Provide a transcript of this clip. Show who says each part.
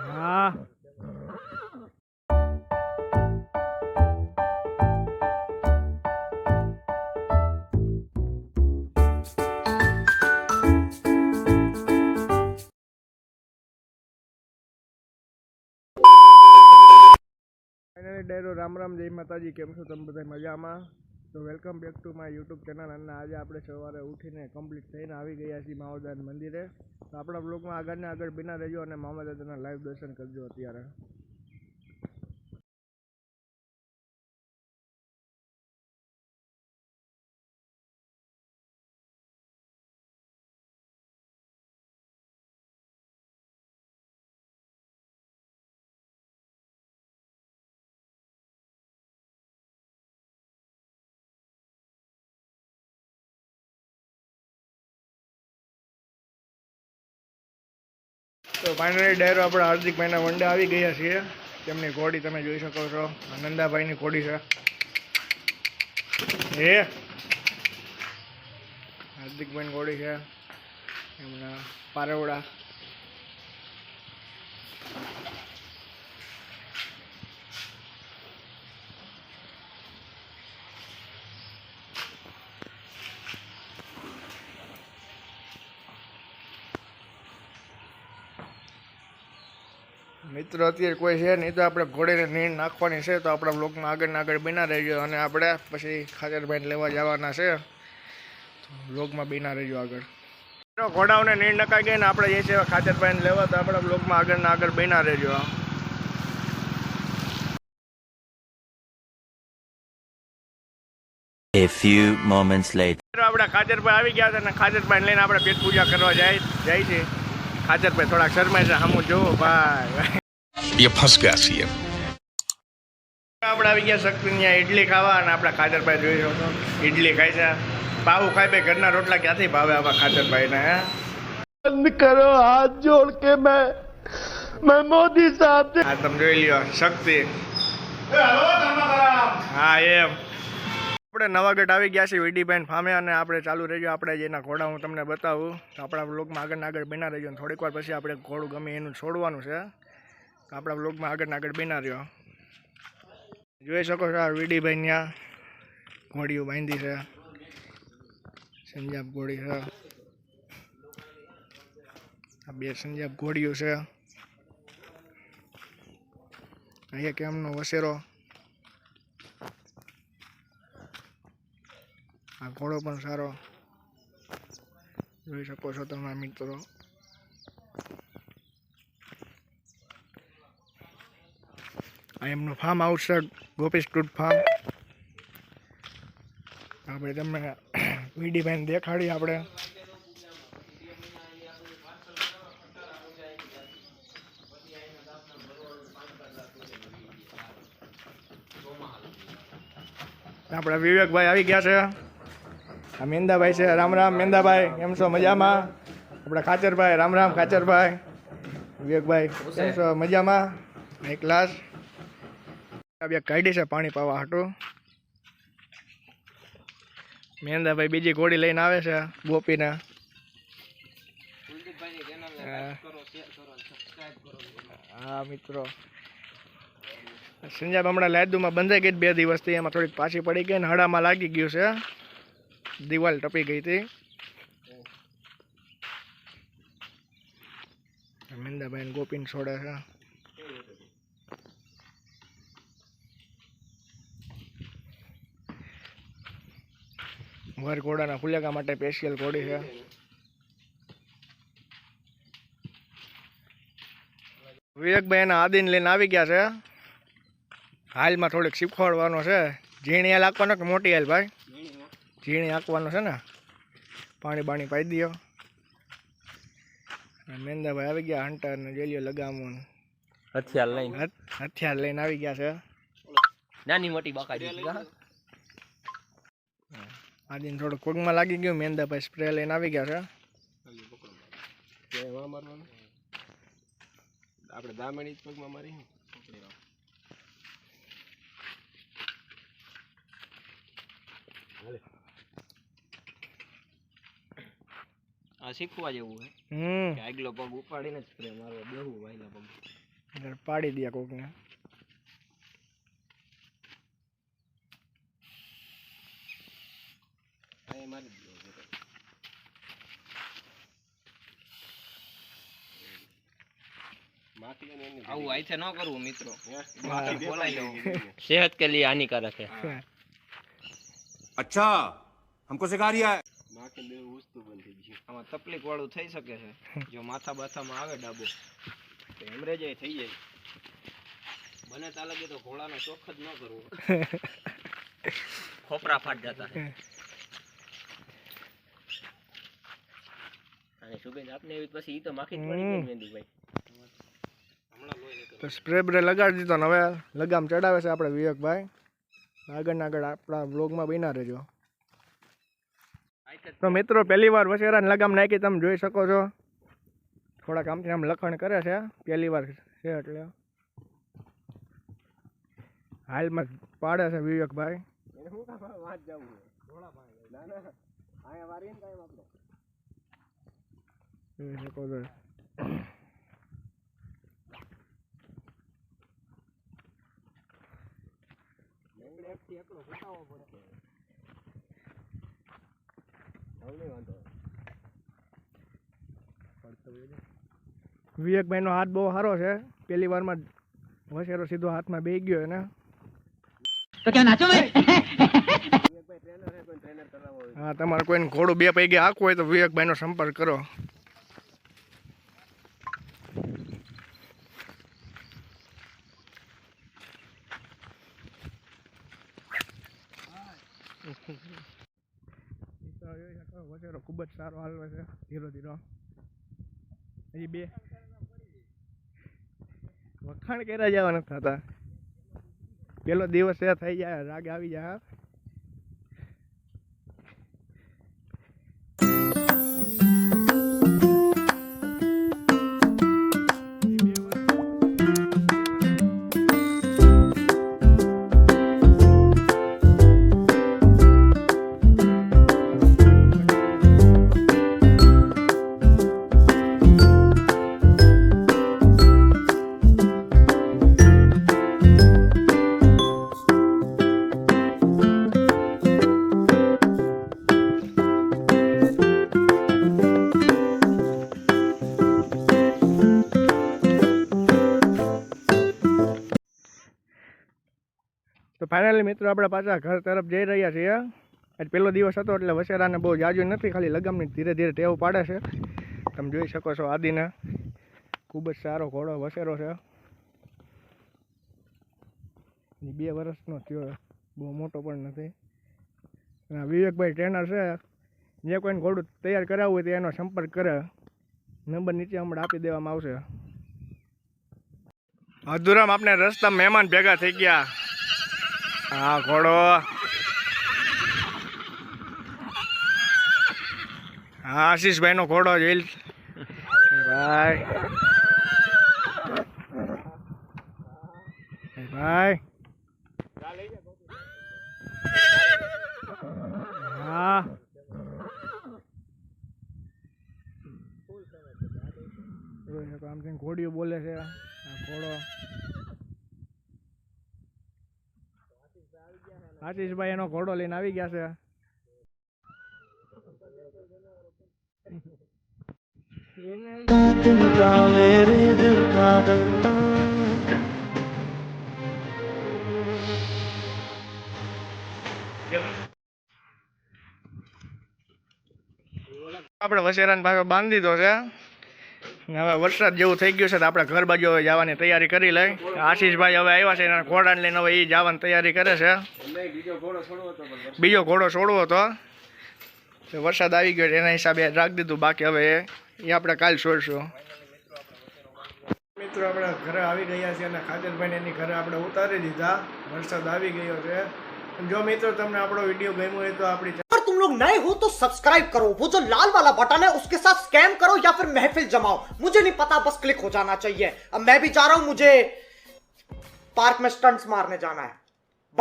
Speaker 1: હા ડાયરો રામ રામ જય માતાજી કેમ છો તમે બધા મજામાં તો welcome back to my YouTube channel અને આજે આપણે સવારે ઉઠીને કમ્પ્લીટ થઈને આવી ગયા છીએ મામદાન મંદિરે તો આપણા બ્લોગમાં આગળને આગળ બિના રહેજો અને મામદાદાના લાઈવ દર્શન કરજો અત્યારે તો ફાઇનલી ડાયરો આપણા હાર્દિકભાઈના વંડે આવી ગયા છીએ તેમની ઘોડી તમે જોઈ શકો છો નંદાભાઈની ઘોડી છે એ હાર્દિકભાઈની ઘોડી છે એમના પારેવડા મિત્રો અત્યારે કોઈ છે નહીં તો આપણે ઘોડીને નીણ નાખવાની છે તો આપણા બ્લોગમાં આગળ આગળ બિના રહેજો અને આપણે પછી ખાચરભાઈને લેવા જવાના છે તો બ્લોગમાં બિના રહેજો આગળ ઘોડાઓને નીણ નખાઈ ગઈ ને આપણે જે છે ખાચરભાઈને લેવા તો આપણા બ્લોગમાં આગળ બિના રહેજો
Speaker 2: A few moments later.
Speaker 1: આપણા ખાચરભાઈ આવી ગયા હતા અને ખાચરભાઈને લઈને આપણે પેટ પૂજા કરવા જાય છે ખાચરભાઈ થોડાક શરમાય છે સામું જોવો ભાઈ
Speaker 3: ये फंस गया सीएम
Speaker 1: આપણે આવી ગયા શક્તિ ત્યાં ઇડલી ખાવા અને આપણા ખાચરભાઈ જોઈ શકો ઇડલી ખાય છે પાવું ખાય ભાઈ ઘરના રોટલા ક્યાંથી ભાવે આપણા ખાચરભાઈને હે બંધ કરો હાથ જોડ કે મેં મોદી સાહેબ હા તમે જોઈ લ્યો શક્તિ હા એમ આપણે નવાગઢ આવી ગયા છીએ વીડીભાઈ ફામે અને આપણે ચાલુ રહેજો આપણે જેના ઘોડા હું તમને બતાવું તો આપણા બ્લોગમાં આગળ બિના રહેજો અને થોડીક વાર પછી આપણે ઘોડું ગમે એનું છોડવાનું છે તો આપણા બ્લોગમાં આગળ બિના રહ્યો જોઈ શકો છો આ વીડીભાઈ ત્યાં ઘોડીઓ બાંધી છે સંજાબ ઘોડી છે આ બે સંજાબ ઘોડીઓ છે અહીંયા કેમનો વસેરો આ ઘોડો પણ સારો જોઈ શકો છો તમે મિત્રો આ એમનું ફાર્મ હાઉસ છે ગોપીશ ફ્રૂટ ફાર્મ આપણે તમને વીડીભાઈને દેખાડીએ આપણે આપણા વિવેકભાઈ આવી ગયા છે આ મેંદાભાઈ છે રામ રામ મેંદાભાઈ કેમ છો મજામાં આપણા ખાચરભાઈ રામ રામ ખાચરભાઈ વિવેકભાઈ કેમ છો મજામાં એક ગ્લાસ બે કાઢી છે પાણી પાવા હાટું મેંદાભાઈ બીજી ઘોડી લઈને આવે છે ગોપીને હા મિત્રો સંજાબ હમણાં લાદુમાં બંધાઈ ગઈ 2 દિવસથી એમાં થોડીક પાછી પડી ગઈ ને હડામાં લાગી ગયું છે દિવાલ ટપી ગઈ હતી મેંદાભાઈ ગોપીને છોડે છે વર ઘોડાના ફુલેકા માટે સ્પેશિયલ ઘોડી છે વિવેકભાઈ એના આદિને લઈને આવી ગયા છે હાલમાં થોડીક શીખવાડવાનો છે ઝીણી હાલ આંકવાનો કે મોટી હાલ ભાઈ ઝીણી આંકવાનો છે ને પાણી બાણી પાઈ દો મેંદાભાઈ આવી ગયા હંટર ને જેલિયો લગામું હથિયાર લઈને આવી ગયા છે
Speaker 2: નાની મોટી બાકાજી
Speaker 1: આદિને થોડું કોગમાં લાગી ગયું મેંદાભાઈ સ્પ્રે લઈને આવી ગયા છે
Speaker 3: આપણે દામણી પગમાં મારી
Speaker 4: આ શીખવા જેવું હે કે આગલો પગ ઉપાડીને જ સ્પ્રે મારવો બેહું વાયલા પગ
Speaker 1: પાડી દે કોકને.
Speaker 3: આ મારી દીધો માટી અને એની
Speaker 4: આવું આઈથે ન કરવું મિત્રો
Speaker 3: માટી દે
Speaker 4: બોલાઈ જવું
Speaker 2: सेहत के लिए हानिकारक है.
Speaker 5: अच्छा हमको सिखा रिया है
Speaker 3: માટી દે વસ્તુ બંધ થઈ ગઈ.
Speaker 4: આમાં તકલીફ વાળું થઈ શકે છે જો માથા બાથામાં આવે ડાબો તો હેમરેજ થઈ જાય બને ત્યાં લગે તો ઘોડાનો શોખ જ ન કરવો
Speaker 2: खोपड़ा फट जाता है. અને સુગંધ આપને એવી પછી ઈ તો માખી જ પડી ગઈ મેંદુભાઈ.
Speaker 4: હમણાં લોહી નીકળે
Speaker 1: તો સ્પ્રે બ્રે લગાડી દીધો ને હવે લગામ ચડાવે છે આપણે વિવેકભાઈ. આગળ આપણા બ્લોગમાં બન્યા રહેજો. તો મિત્રો પહેલી વાર વસેરાને લગામ નાખી તમે જોઈ શકો છો. થોડાક આમથી આમ લખણ કરે છે પહેલી વાર છે એટલે હાલમાં પાડે છે વિવેકભાઈ.
Speaker 3: એને હું કામ વાત જાવું ઘોડા પાણી ના ના આયા વારીને કામ આપણે
Speaker 1: જોઈ શકો છો.
Speaker 3: લેંગડે એકથી એકલો ફૂટાવો પડશે હવે વાંધો
Speaker 1: વિવેકભાઈનો હાથ બહુ સારો છે. પહેલી વારમાં વસેરો સીધો હાથમાં બેસી ગયો એને. હા, તમારે કોઈને ઘોડું બે પૈકી હાંકવું હોય તો વિવેકભાઈનો સંપર્ક કરો. વસેરો ખૂબ જ સારો હાલવે છે ધીરો ધીરો. હજી બે વખાણ કર્યા જવા નથી થતા. પેલો દિવસ એ થઈ જાય રાગ આવી જાય. તો ફાઇનલી મિત્રો આપણે પાછા ઘર તરફ જઈ રહ્યા છીએ. આજ પહેલો દિવસ હતો એટલે વસેરાને બહુ જાજુ નથી, ખાલી લગામની ધીરે ધીરે ટેવ પાડે છે. તમે જોઈ શકો છો આદિને ખૂબ જ સારો ઘોડો વસેરો છે. 2 વર્ષનો થયો, બહુ મોટો પણ નથી. વિવેકભાઈ ટ્રેનર છે. જે કોઈને ઘોડું તૈયાર કરાવવું હોય તો એનો સંપર્ક કરે. નંબર નીચે હમણાં આપી દેવામાં આવશે. અધુરામ આપણે રસ્તા મહેમાન ભેગા થઈ ગયા. હા ઘોડો. હા આશીષભાઈ નો ઘોડો જોઈ ભાઈ. ભાઈ હા આમ ઘોડીઓ બોલે છે. આ ઘોડો આશીષભાઈ એનો ઘોડો લઈને આવી ગયા છે. આપણે વસેરાને ભાવે બાંધી દીધો છે. હવે વરસાદ જેવું થઈ ગયું છે તો આપણે ઘર બાજુ હવે જવાની તૈયારી કરી લઈ. આશીષભાઈ હવે આવ્યા છે એના ઘોડાને લઈને હવે એ જવાની તૈયારી કરે છે. બીજો ઘોડો છોડવો હતો વરસાદ આવી ગયો એના હિસાબે રાખી દીધું. બાકી હવે એ આપણે કાલ છોડશું. મિત્રો આપણે ઘરે આવી ગયા છીએ અને ખાતરભાઈને એની ઘરે આપણે ઉતારી દીધા. વરસાદ આવી ગયો છે. જો મિત્રો તમને આપણો વિડીયો ગમ્યો હોય તો આપણી
Speaker 6: अगर तुम लोग नए हो तो सब्सक्राइब करो, वो जो लाल वाला बटन है उसके साथ स्कैम करो या फिर महफिल जमाओ, मुझे नहीं पता, बस क्लिक हो जाना चाहिए. अब मैं भी जा रहा हूं, मुझे पार्क में स्टंट्स मारने जाना है.